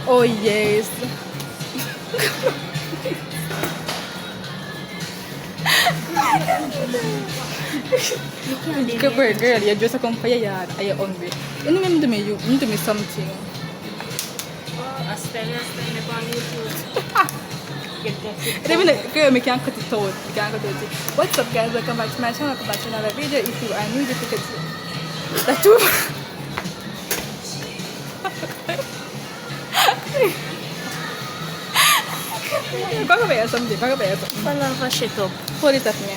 Oh yes. Good bird, girl. You just come for your yard. Are you hungry? You need to do me something. I spend your time on YouTube. Even girl, me can't cut it out. Me can't cut it out. What's up, guys? Welcome back to my channel. Welcome back to another video. If you are new, just look at that too. Back up here something. Back up here something. Palava shit up. Hold it at me.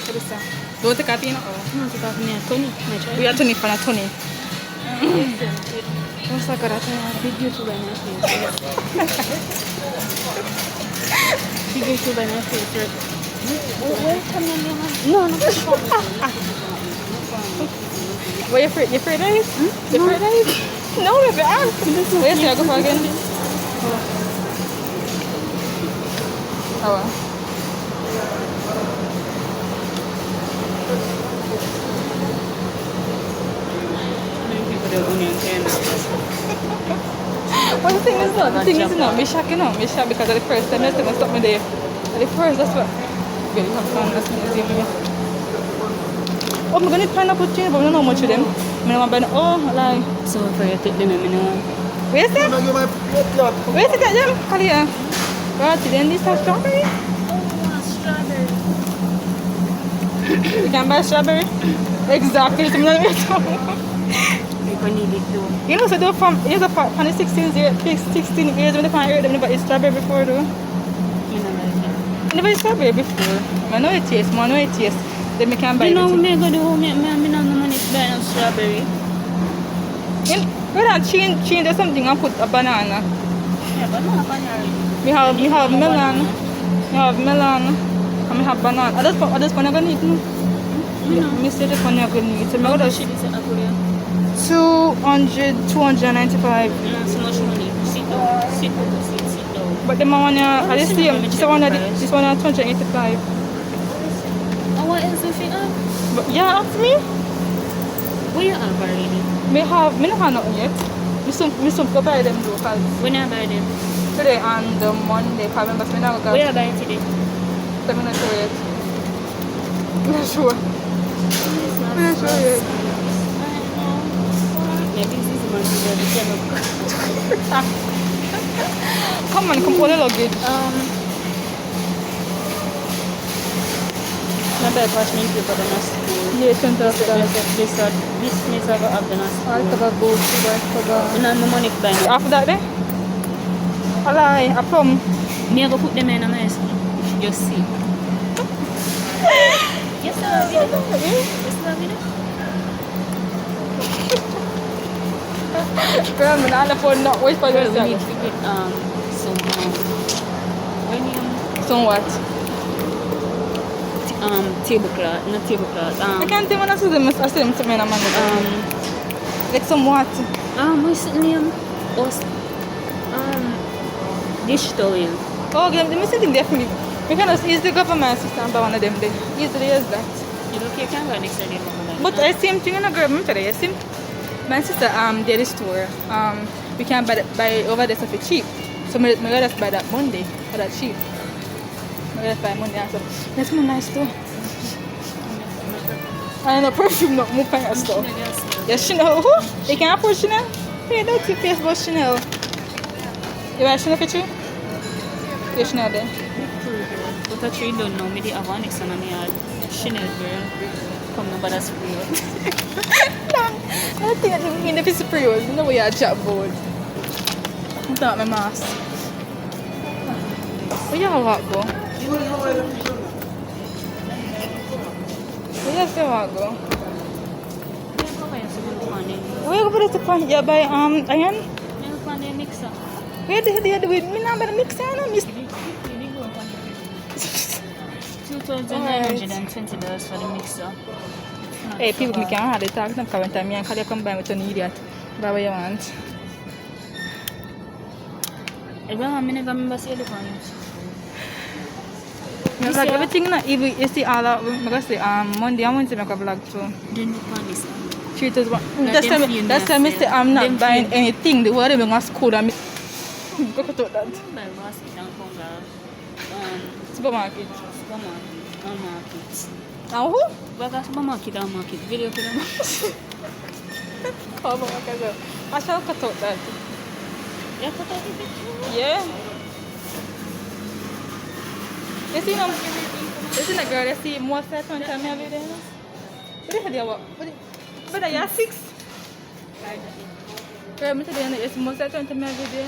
What is that? Don't take a pin or? No, take off me a Tony. We are Tony for a Tony. What's that got a big YouTube on my face? Big YouTube on my face. Where come on your hand? No. What you afraid? You afraid of it? You afraid of it? No, baby. Where's the go for again? Oh. Well, the thing is not, me shock, because at the first time, that's gonna stop me there. At the first, that's what. Really have fun, that's amazing. Oh, I'm gonna find out what you but I don't know much of them. I don't want to like. So for you take them, I know. Where's that? Where's it at them? Call here. Right, then this has strawberry. Oh, strawberry. You can buy strawberry? Exactly, something like that. I need it too. You know, so they're from the 16 years when they can't hear them, never eat strawberry before, though. You know, like Never eat strawberry before. I know it tastes, man. I know it tastes. Then we can buy it. You know, me go to home, me have no money to buy no strawberry. We don't change or something and put a banana. Yeah, banana. We have melon. We have melon. And we have banana. I just want to go eat. I say this one I'm going to eat. So How much is it apple here? 295. Yeah, so much money. Sit down. But the one are the same. This one is 285. And what else if you have? But yeah, ask me. What you have already? Me don't have nothing yet. Me soon go buy them though, cause When you buy them? today and Monday, cause remember me now go. What you buy today? I'm not sure yet. I'm not sure. I'm not sure yet. Maybe this is one of the Come on, come pull the luggage. My bad watching people in school. Yeah, $20. This place have a school. I'll cover both. And I'm money to buy them. After that, then? I plum. Me I go put them in my school. Just see. Yes, sir. Girl, I'm not phone not wait for We need yourself. to get some Some what? tablecloth, not tablecloth. I can't even ask them. I see them something in a man. Like some what? What's the name? Dish towel. Oh, them something definitely. We can just easily go for my sister and buy one of them. Then easily as that. You look, you can go next to them. But I same thing in a girl. I'm today. I see my sister did a store. We can buy over there for cheap. So I just buy that Monday for that cheap. I just buy Monday also. That's my nice store. I know perfume not more kind of stuff. Yes, Chanel. Who? You can afford Chanel? Hey, that's your face about Chanel. You want Chanel for you? Yeah, Chanel then. But I actually don't know. Maybe I have one next to me. Chanel girl. Come no, but that's free. I think I mean if it's a pre-order, you know what you chat about. I thought my mask. Where you walk go? Where you still walk go? Where you go for the pan? You buy iron? Mixer. Where the hell do we? Me not buy the mixer, no miss. $2,920 for the mixer. Hey, people, me can't hardly talk. Don't come and me and you combine with an idiot. Buy what you want. I never remember seeing the phone. Like everything, even you see all of Monday and Wednesday, I make a vlog too. Then the phone is That's time I say I'm not buying anything. The word I'm going to school. Go to that. By basket and come back. Supermarket. Market. And who? Baga supermarket and market. Video ko lang. Oh, my. I shall cut out that. Yeah, put out the picture. Yeah. You see the girl, you see most of the time I video. What the hell you want? But I have 6. Girl, I'm telling you, it's most of the time I video.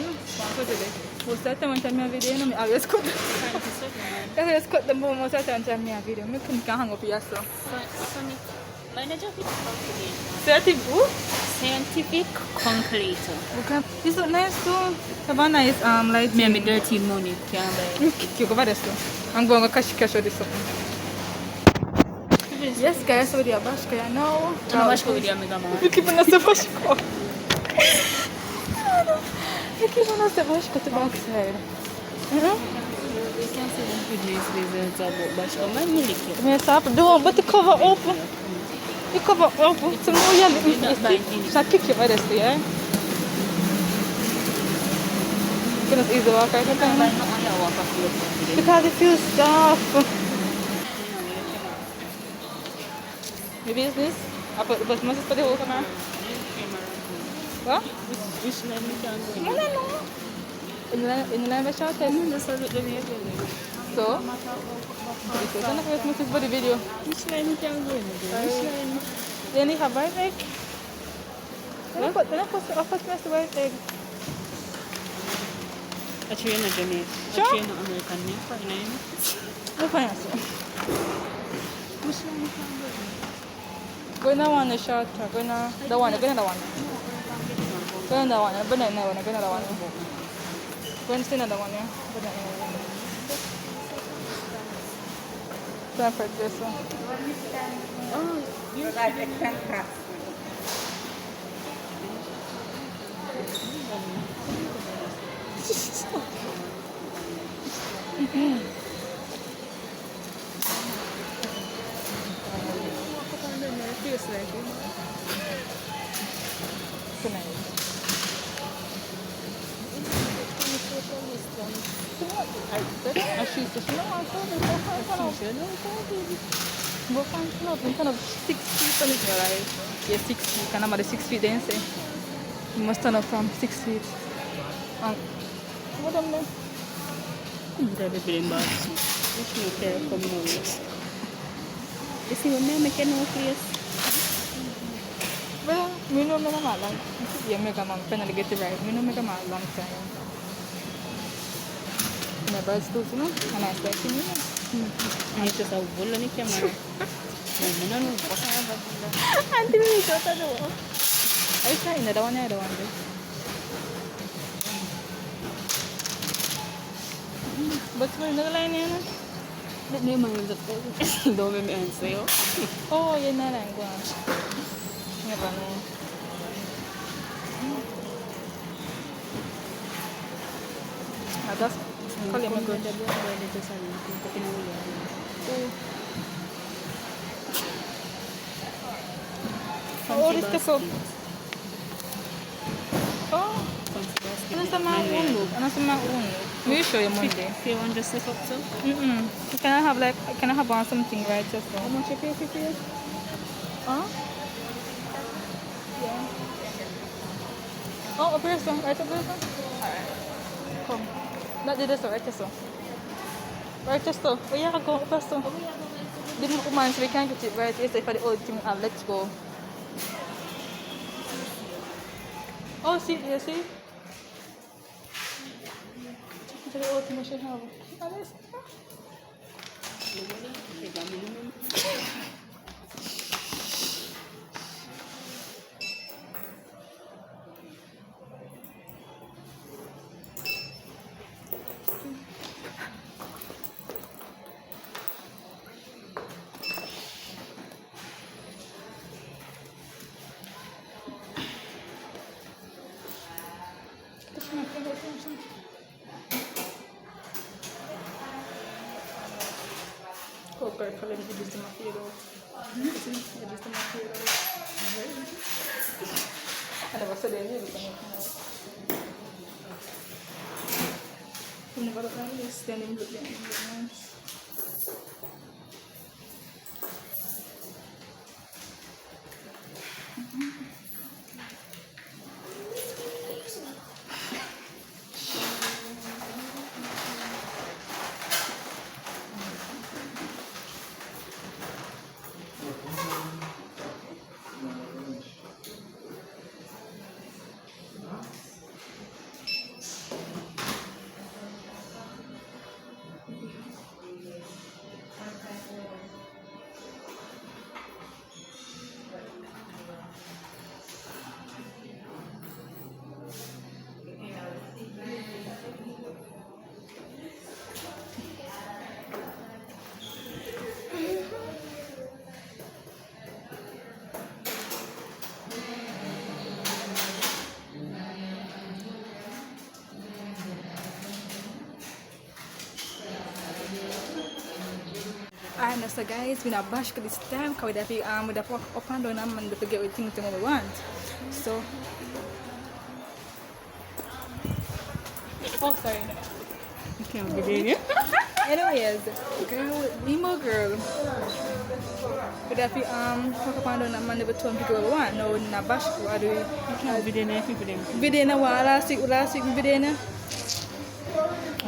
Most of the time I video, I always cut. I always cut the most of the time I video. I couldn't hang up here, so. Scientific who? Scientific calculator. Okay. This is nice too. Have a nice like Me and my dirty money can buy. You go buy this too. I'm going to cash out this up. Yes guys, so we are bashka now. Ano bashka with your mega man? You keep on us the bashka. You keep on us the bashka to backside. We can see them videos with about bashka. My milk. Yes, up. Don't, but the cover open. You cover open. So more you shall kick you by this, yeah? It's easy walk, I can tell you. Because it feels soft. Maybe it's this? I put the bus for the whole camera. What? Which line we can go? No, no, no. In the line of short time. Just a little bit. So? This is not Christmas for the video. Which line we can go in? Which line? Then you have white egg. Then I put the upper class white egg. A train of Jamaican. Sure. A train of American name for name. No finance. Which line we can go in? Go in the one, the short track. Go in the one, go in the one. Go in the one, go in the one, go in the one. Go in the one, yeah. Go in the one. Time for this one. Oh, you like a cancer. Go find kind of 6 feet on it, right? Yeah, 6 feet. Can I 6 feet then say? You must turn up from 6 feet. What am I? That's a bit embarrassing. Which no care come now. You see when I make a no place? Well, we know me long. Yeah, make a man finally get it right. We know make a man long time. My birds too, you know? And I start to me. And it's just a wool on the camera. No, no. Auntie, we got that door. Are you trying that one? I don't want it. But we're not line here. Let me mind that. Don't make me answer you. Oh, you're not going to. Never know. That's calling me good. Oh, this is so. Oh, and that's my own look. And that's my own look. We'll show you Monday. If you want to slip up too? Can I have on something right just so? How much you pay for it? Huh? Yeah. Oh, a person. Right, a person? Alright. Come. Not the so, right so. Right so. Where you go, person? The woman, so we can't get it right. Yes, if the old thing, let's go. Oh, see, you see? The old thing we should have. Okay, kalau ni jadi sama kira. Jadi sama kira. Ada bahasa dia ni bukan. You never look like this, then you look like nice. Alright, now so guys, we not bash this time because we have walk up and down and to get everything we want. So oh sorry. You can't be doing it. Anyways, girl, me more girl. We have walk up and down and to get what we want. No, we not bash what do we? You can't be doing anything for them. Video na last week video na.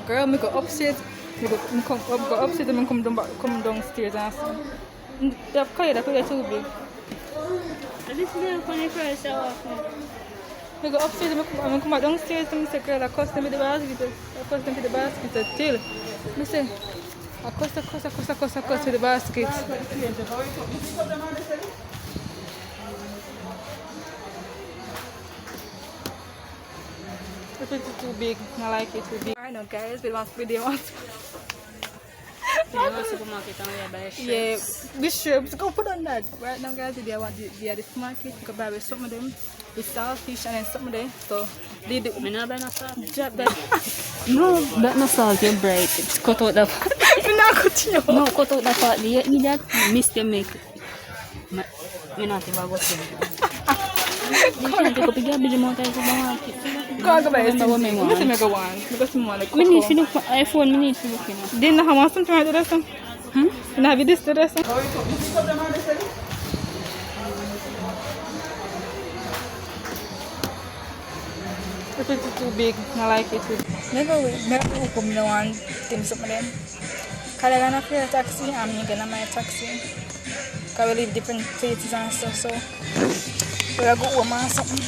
Girl, me go upstairs. Me go upstairs and come downstairs and see. The color too big. At least me on the first hour. Me go upstairs and come back downstairs and say, girl, I cost them with the basket. I cost them with the basket still. Me say, I cost with the basket. It's too big. I like it too big. I know guys, we want You go to the supermarket and we buy shrimps. Yeah, the shrimps. Go put on that. Right now guys, they want the supermarket. You can buy with some of them. With saltfish and then some of them. So they do. Me not buy no salt. Drop that. No, that no salt, you're bright. It's cut out the part. Me not cut you. No, cut out the part. You eat that, miss them make. Me not even go to them. You can't take up the garbage amount of supermarket. Go buy some. Me see me go one. Me go see more like. Me need to look for iPhone, me need to look, you know. Didn't have something like that. You know, have you this to this? It's too big. I like it. Never come no one thing some of them. Cause I'm gonna pay a taxi. I'm gonna buy a taxi. Cause we live different places and stuff. So we'll go home or something.